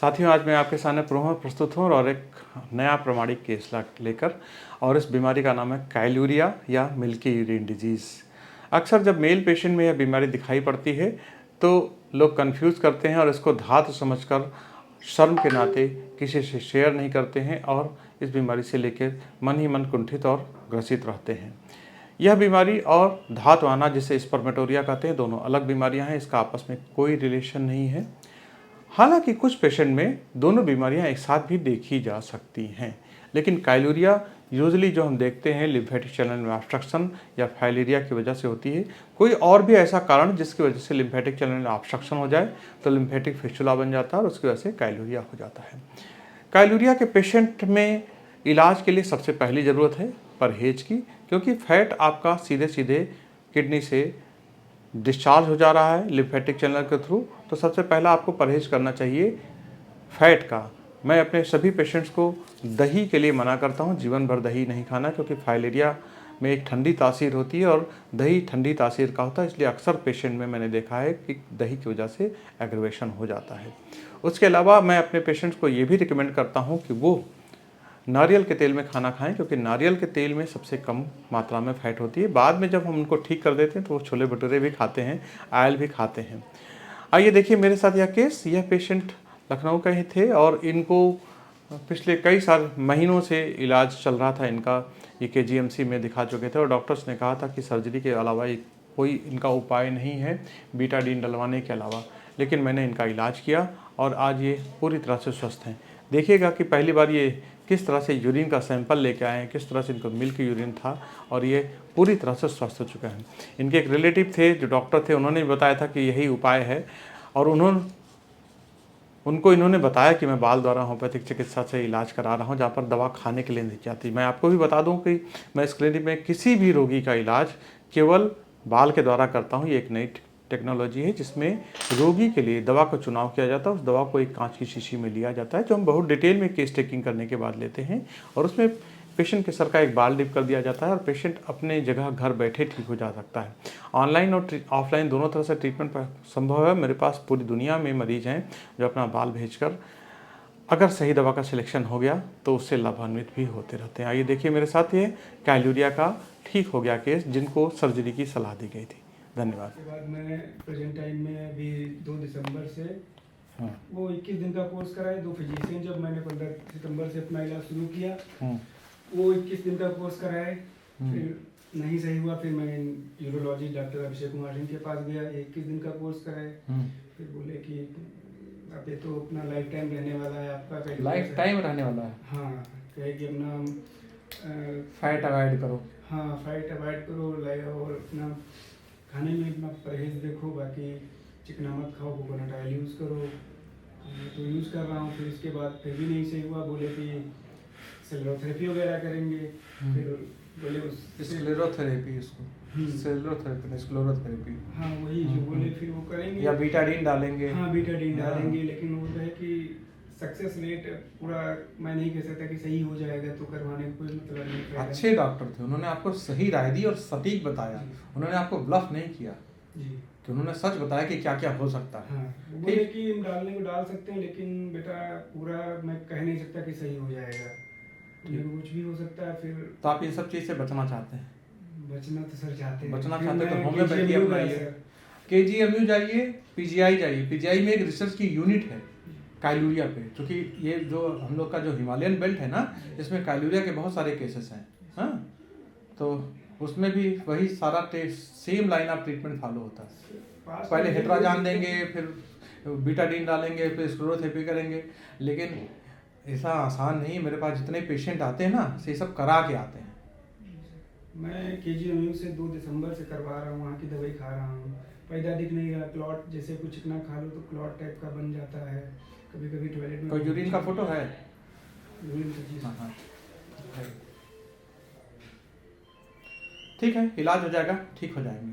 साथियों, आज मैं आपके सामने प्रस्तुत हूँ और एक नया प्रमाणिक केस लेकर, और इस बीमारी का नाम है काइलूरिया या मिल्की यूरिन डिजीज़। अक्सर जब मेल पेशेंट में यह बीमारी दिखाई पड़ती है तो लोग कंफ्यूज करते हैं और इसको धातु समझकर शर्म के नाते किसी से शेयर नहीं करते हैं और इस बीमारी से लेकर मन ही मन कुंठित और ग्रसित रहते हैं। यह बीमारी और धातु आना, जिसे स्पर्मेटोरिया कहते हैं, दोनों अलग बीमारियां हैं। इसका आपस में कोई रिलेशन नहीं है। हालांकि कुछ पेशेंट में दोनों बीमारियां एक साथ भी देखी जा सकती हैं, लेकिन काइलूरिया यूजुअली जो हम देखते हैं लिम्फेटिक चैनल में ऑब्स्ट्रक्शन या फाइलेरिया की वजह से होती है। कोई और भी ऐसा कारण जिसकी वजह से लिम्फेटिक चैनल में ऑब्स्ट्रक्शन हो जाए तो लिम्फेटिक फिस्टुला बन जाता है और उसकी वजह से काइलूरिया हो जाता है। काइलूरिया के पेशेंट में इलाज के लिए सबसे पहली ज़रूरत है परहेज की, क्योंकि फैट आपका सीधे सीधे किडनी से डिस्चार्ज हो जा रहा है लिम्फेटिक चैनल के थ्रू। तो सबसे पहला आपको परहेज करना चाहिए फैट का। मैं अपने सभी पेशेंट्स को दही के लिए मना करता हूँ, जीवन भर दही नहीं खाना, क्योंकि फाइलेरिया में एक ठंडी तासीर होती है और दही ठंडी तासीर का होता है, इसलिए अक्सर पेशेंट में मैंने देखा है कि दही की वजह से एग्रवेशन हो जाता है। उसके अलावा मैं अपने पेशेंट्स को ये भी रिकमेंड करता हूँ कि वो नारियल के तेल में खाना खाएं, क्योंकि नारियल के तेल में सबसे कम मात्रा में फैट होती है। बाद में जब हम उनको ठीक कर देते हैं तो वो छोले भटूरे भी खाते हैं, आयल भी खाते हैं। आइए देखिए मेरे साथ यह केस। यह पेशेंट लखनऊ के ही थे और इनको पिछले कई साल महीनों से इलाज चल रहा था इनका। ये KGMC में दिखा चुके थे और डॉक्टर्स ने कहा था कि सर्जरी के अलावा कोई इनका उपाय नहीं है बीटाडीन डलवाने के अलावा। लेकिन मैंने इनका इलाज किया और आज ये पूरी तरह से स्वस्थ हैं। देखिएगा कि पहली बार ये किस तरह से यूरिन का सैंपल लेके आए हैं, किस तरह से इनको मिल्क यूरिन था और ये पूरी तरह से स्वस्थ हो चुके हैं। इनके एक रिलेटिव थे जो डॉक्टर थे, उन्होंने बताया था कि यही उपाय है और उनको इन्होंने बताया कि मैं बाल द्वारा होम्योपैथिक चिकित्सा से इलाज करा रहा हूँ, जहाँ पर दवा खाने के लिए नहीं जाती। मैं आपको भी बता दूँ कि मैं इस क्लिनिक में किसी भी रोगी का इलाज केवल बाल के द्वारा करता हूँ। ये एक नई टेक्नोलॉजी है जिसमें रोगी के लिए दवा का चुनाव किया जाता है। उस दवा को एक कांच की शीशी में लिया जाता है, जो हम बहुत डिटेल में केस टेकिंग करने के बाद लेते हैं, और उसमें पेशेंट के सर का एक बाल डिप कर दिया जाता है और पेशेंट अपने जगह घर बैठे ठीक हो जा सकता है। ऑनलाइन और ऑफलाइन दोनों तरह से ट्रीटमेंट संभव है। मेरे पास पूरी दुनिया में मरीज हैं जो अपना बाल भेजकर अगर सही दवा का सिलेक्शन हो गया तो उससे लाभान्वित भी होते रहते हैं। आइए देखिए मेरे साथ ये काइलूरिया का ठीक हो गया केस, जिनको सर्जरी की सलाह दी गई थी। धन्यवाद। उसके बाद मैंने प्रेजेंट टाइम में अभी 2 दिसंबर से वो 21 दिन का कोर्स कराए। 2 फिजिशियन जब मैंने 15 सितंबर से अपना इलाज शुरू किया, वो 21 दिन का कोर्स कराए। फिर नहीं सही हुआ, फिर मैं यूरोलॉजी डॉक्टर अभिषेक कुमार सिंह के पास गया, 21 दिन का कोर्स कराए। फिर बोले कि अब ये तो अपना लाइफ टाइम रहने वाला है आपका। लाइफ टाइम रहने वाला है? हाँ, कहे कि अपना फैट अवॉइड करो। हाँ, फैट अवॉइड करो और अपना खाने में अपना परहेज देखो, बाकी चिकना मत खाओ, कोकोनट ऑयल यूज़ करो। तो यूज़ कर रहा हूँ। फिर इसके बाद फिर भी नहीं सही हुआ, बोले कि सेलुलोथेरेपी वगैरह करेंगे। फिर बोले स्क्लेरोथेरेपी, इसको सेलुलोथेरेपी, स्क्लेरोथेरेपी। हाँ, वही जो बोले फिर वो करेंगे या बीटाडीन डालेंगे। हाँ, बीटाडीन डालेंगे। लेकिन वो है कि सक्सेस रेट पूरा मैं नहीं कह सकता कि सही हो जाएगा, तो करवाने का कोई मतलब नहीं। अच्छे डॉक्टर थे, उन्होंने आपको सही राय दी और सटीक बताया। उन्होंने आपको ब्लफ नहीं किया जी, तो उन्होंने सच बताया कि क्या क्या हो सकता है। हाँ, बोले कि हम डालने को डाल सकते हैं, लेकिन बेटा पूरा मैं कह नहीं सकता कि सही हो जाएगा, कुछ भी हो सकता है। फिर तो आप इन सब चीज़ से बचना चाहते हैं? बचना तो सर चाहते हैं। बचना चाहते तो होम्योपैथी अपनाइए। KGMU जाइए, PGI जाइए। PGI में एक रिसर्च की यूनिट है काइलूरिया पे, क्योंकि ये जो हम लोग का जो हिमालयन बेल्ट है ना, इसमें काइलूरिया के बहुत सारे केसेस हैं। हाँ, तो उसमें भी वही सारा same line of treatment follow होता है। पहले हेट्राजान देंगे, फिर बीटाडीन डालेंगे, फिर स्क्लेरोथेरेपी करेंगे। लेकिन ऐसा आसान नहीं। मेरे पास जितने पेशेंट आते हैं ना, ये सब करा के आते हैं। मैं KGMU से 2 दिसंबर से करवा रहा हूँ, वहाँ की दवाई खा रहा हूँ। फायदा दिख नहीं रहा। क्लॉट जैसे कुछ चिकना खा लो तो क्लॉट टाइप का बन जाता है। कभी कभी टॉयलेट में। कोई यूरिन का फोटो है? यूरिन का जी हाँ, ठीक है, इलाज हो जाएगा, ठीक हो जाएंगे।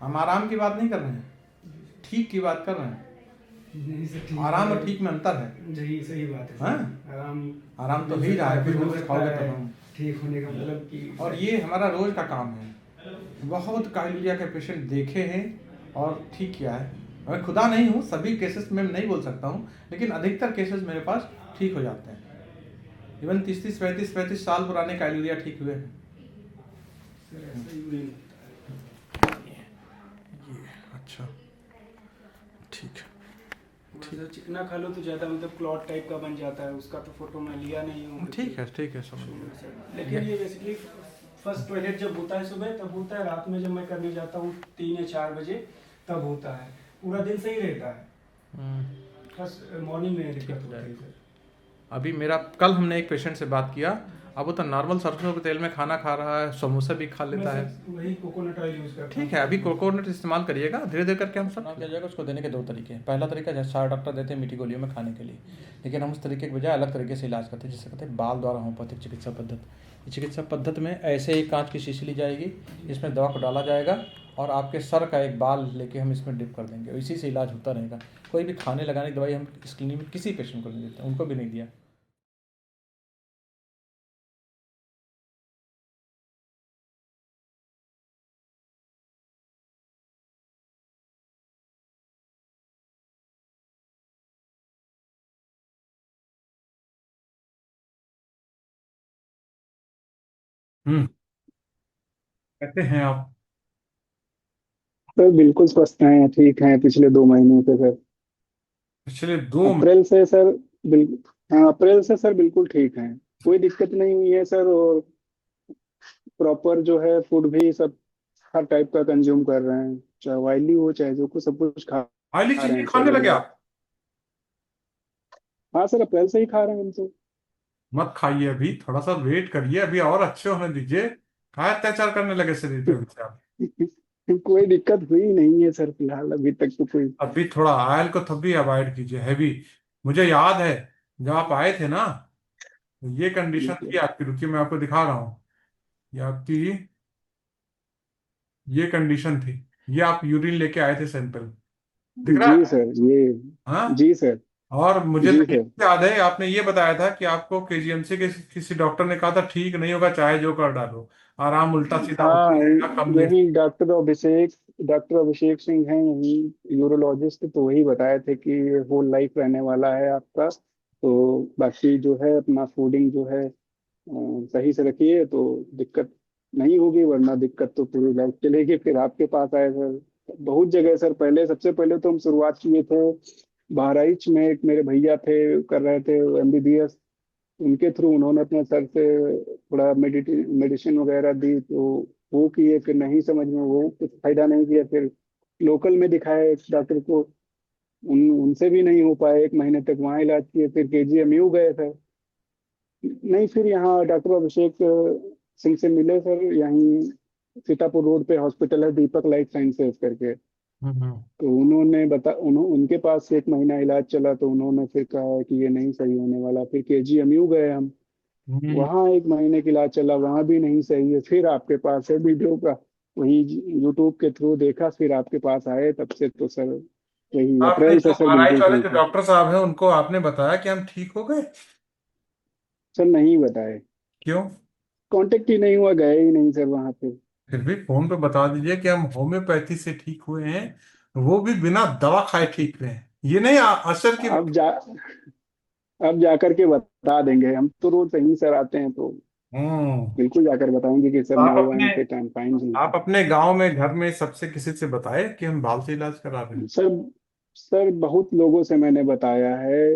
हम आराम की बात नहीं कर रहे हैं, ठीक की बात कर रहे हैं। नहीं सर, ठीक आराम और ठीक में अंतर है। जी, सही बात है। हाँ? आराम तो ही रहा है, फिर रोज खाओगे तो ठीक होने का मतलब कि। और ये हमारा रोज का काम है। बहुत काइलूरिया के पेशेंट देखे हैं और ठीक किया है। मैं खुदा नहीं हूँ, सभी केसेस में नहीं बोल सकता हूँ, लेकिन अधिकतर केसेस मेरे पास ठीक हो जाते हैं। इवन 30-35 साल पुराने काइलूरिया ठीक हुए हैं। सर ऐसा यूरिन ये अच्छा, ठीक है। थोड़ा सा चिकना खा लो तो ज़्यादा मतलब क्लॉट टाइप का बन जाता है, उसका तो फोटो मैं लिया नहीं हूँ। ठीक है, ठीक है, समझ गया। सर लेकिन ये बेसिकली फर्स्ट टॉयलेट जब होता है सुबह तब होता है, रात में जब मैं करने जाता हूँ 3 या 4 बजे तब होता है, पूरा दिन सही रहता है, फर्स्ट मॉर्निंग में ठीक दिक्कत हो होती है जाएगा। सर। अभी मेरा कल हमने एक पेशेंट से बात किया, अब वो तो नॉर्मल सरसों के तेल में खाना खा रहा है, समोसा भी खा मैं लेता है। सर वही कोकोनट ऑयल यूज़ करता हूँ। ठीक है, अभी कोकोनट इस्तेमाल करिएगा, धीरे धीरे करके हम सब किया जाएगा। उसको देने के 2 तरीके हैं। पहला तरीका जैसे सारे डॉक्टर देते हैं मीठी गोलियों में खाने के लिए, लेकिन हम उस तरीके के बजाय अलग तरीके से इलाज करते हैं, जिसे कहते हैं बाल द्वारा होम्योपैथिक चिकित्सा पद्धति। इस चिकित्सा पद्धति में ऐसे ही कांच की शीशी ली जाएगी, इसमें दवा को डाला जाएगा और आपके सर का एक बाल लेके हम इसमें डिप कर देंगे, इसी से इलाज होता रहेगा। कोई भी खाने लगाने की दवाई हम इस क्लिनिक में किसी पेशेंट को नहीं देते, उनको भी नहीं दिया। कहते हैं आप। सर बिल्कुल स्वस्थ हैं, ठीक हैं पिछले 2 महीने से सर। पिछले 2 महीने। अप्रैल से सर बिल्कुल, हाँ अप्रैल से सर बिल्कुल ठीक हैं, कोई दिक्कत नहीं हुई है सर। और प्रॉपर जो है फूड भी सब हर टाइप का कंज्यूम कर रहे हैं, चाहे ऑयली हो चाहे जो कुछ, सब कुछ खा ऑयली खा चीज रहे भी हैं सर खाने लगे बढ़िया। आप? हाँ सर अप्रैल से ही खा रहे हैं हम तो। मत खाइए, अभी थोड़ा सा वेट करिए, अभी और अच्छे होने दीजिए। क्या अत्याचार करने लगे शरीर पे अभी से आप? कोई दिक्कत हुई नहीं है सर फिलहाल, अभी तक तो कोई। अभी थोड़ा ऑयल को तब भी अवॉइड कीजिए, हैवी। मुझे याद है जब आप आए थे ना, तो ये कंडीशन थी आपकी। रुकिए मैं आपको दिखा रहा हूँ। ये आपकी ये कंडीशन थी। ये आप यूरिन लेके आए थे सैंपल, दिख रहा जी है? सर ये। हाँ। जी सर। और मुझे जी तो ये सर। भी याद है आपने ये बताया था कि आपको केजीएमसी के किसी डॉक्टर ने कहा था ठीक नहीं होगा चाहे जो कर डालो, आराम उल्टा सीधा हाँ होता रहेगा, कम नहीं। यही डॉक्टर अभिषेक सिंह हैं, यही यूरोलॉजिस्ट, तो वही बताए थे कि होल लाइफ रहने वाला है आपका। तो बाकी जो है अपना फूडिंग जो है सही से रखिए तो दिक्कत नहीं होगी, वरना दिक्कत तो पूरी लाइफ चलेगी। फिर आपके पास आए सर बहुत जगह सर, पहले सबसे पहले तो हम शुरुआत किए थे बहराइच में, एक मेरे भैया थे कर रहे थे एमबीबीएस, उनके थ्रू उन्होंने अपने सर से थोड़ा मेडिसिन वगैरह दी, तो वो किए, फिर नहीं समझ में, वो कुछ फायदा नहीं किया, फिर लोकल में दिखाए एक डॉक्टर को, उनसे भी नहीं हो पाया, 1 महीने तक वहाँ इलाज किए, फिर केजीएमयू गए थे, नहीं फिर यहाँ डॉक्टर अभिषेक सिंह से मिले सर, यहीं सीतापुर रोड पे हॉस्पिटल है दीपक लाइफ साइंसेज करके। हम्म। तो उनके पास 1 महीना इलाज चला, तो उन्होंने फिर कहा कि ये नहीं सही होने वाला, फिर केजीएमयू गए हम, हम्म। वहाँ 1 महीने की इलाज चला, वहाँ भी नहीं सही है, फिर आपके पास है वीडियो का, वही यूट्यूब के थ्रू देखा, फिर आपके पास आए, तब से तो सर वही आपने अप्रैल से जो सर बहराइच बिल्कुल वाले जो ठीक है। डॉक्टर साहब हैं उनको आपने बताया कि हम ठीक हो गए? सर नहीं बताए, क्यों? कांटेक्ट ही नहीं हुआ, गए ही नहीं सर वहाँ पे। फिर भी फोन पे बता दीजिए कि हम होम्योपैथी से ठीक हुए हैं, वो भी बिना दवा खाए ठीक हुए हैं। ये नहीं असर की। अब जा अब जाकर के बता देंगे, हम तो रोज सही सर आते हैं, तो हम्म। बिल्कुल जाकर बताएंगे कि सर आप नो आई अपने am fit, I am fine जी। आप अपने गांव में घर में सबसे किसी से बताए कि हम बाल से इलाज करा रहे हैं? सर सर बहुत लोगों से मैंने बताया है,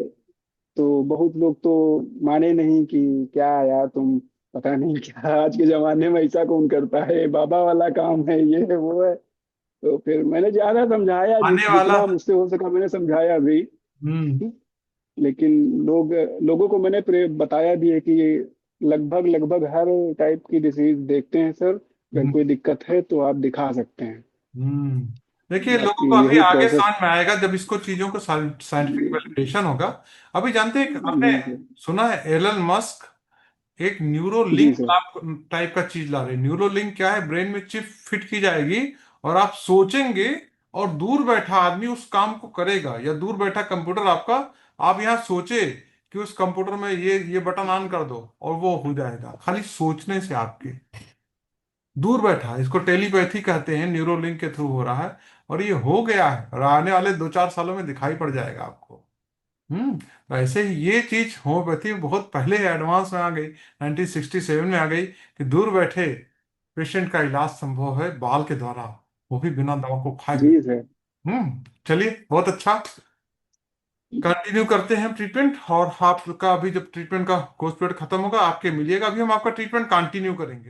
तो बहुत लोग तो माने नहीं कि क्या यार तुम, पता नहीं क्या आज के जमाने में ऐसा कौन करता है, बाबा वाला काम है, ये है वो है। तो फिर मैंने ज्यादा समझाया, आने वाला। जितना मुझसे हो सका मैंने समझाया भी, हम्म। लेकिन लोगों को मैंने बताया भी है कि ये लगभग लगभग हर टाइप की डिसीज देखते हैं सर, अगर हम्म। कोई दिक्कत है तो आप दिखा सकते हैं। हम्म। देखिए, लोगों बाकी को अभी यही आगे प्रोसेस। समझ में आएगा जब इसको चीजों को साइंटिफिक वैलिडेशन होगा। अभी जानते हैं आपने जी सर। सुना है एलन मस्क एक जी न्यूरोलिंक सर। टाइप का चीज ला रहे हैं। न्यूरोलिंक क्या है? ब्रेन में चिप फिट की जाएगी और आप सोचेंगे और दूर बैठा आदमी उस काम को करेगा, या दूर बैठा कंप्यूटर आपका, आप यहाँ सोचे कि उस कंप्यूटर में ये बटन ऑन कर दो और वो हो जाएगा खाली सोचने से आपके। दूर बैठा, इसको टेलीपैथी कहते हैं, न्यूरोलिंक के थ्रू हो रहा है, और ये हो गया है और आने वाले 2-4 सालों में दिखाई पड़ जाएगा आपको। तो ऐसे ही ये चीज होम्योपैथी में बहुत पहले एडवांस में आ गई, 1967 में आ गई, कि दूर बैठे पेशेंट का इलाज संभव है बाल के द्वारा, वो भी बिना दवा को खाए जी हुए। सर। चलिए, बहुत अच्छा। कंटिन्यू करते हैं ट्रीटमेंट, और आपका अभी जब ट्रीटमेंट का कोर्स पीरियड खत्म होगा, आपके मिलिएगा, अभी हम आपका ट्रीटमेंट कंटिन्यू करेंगे।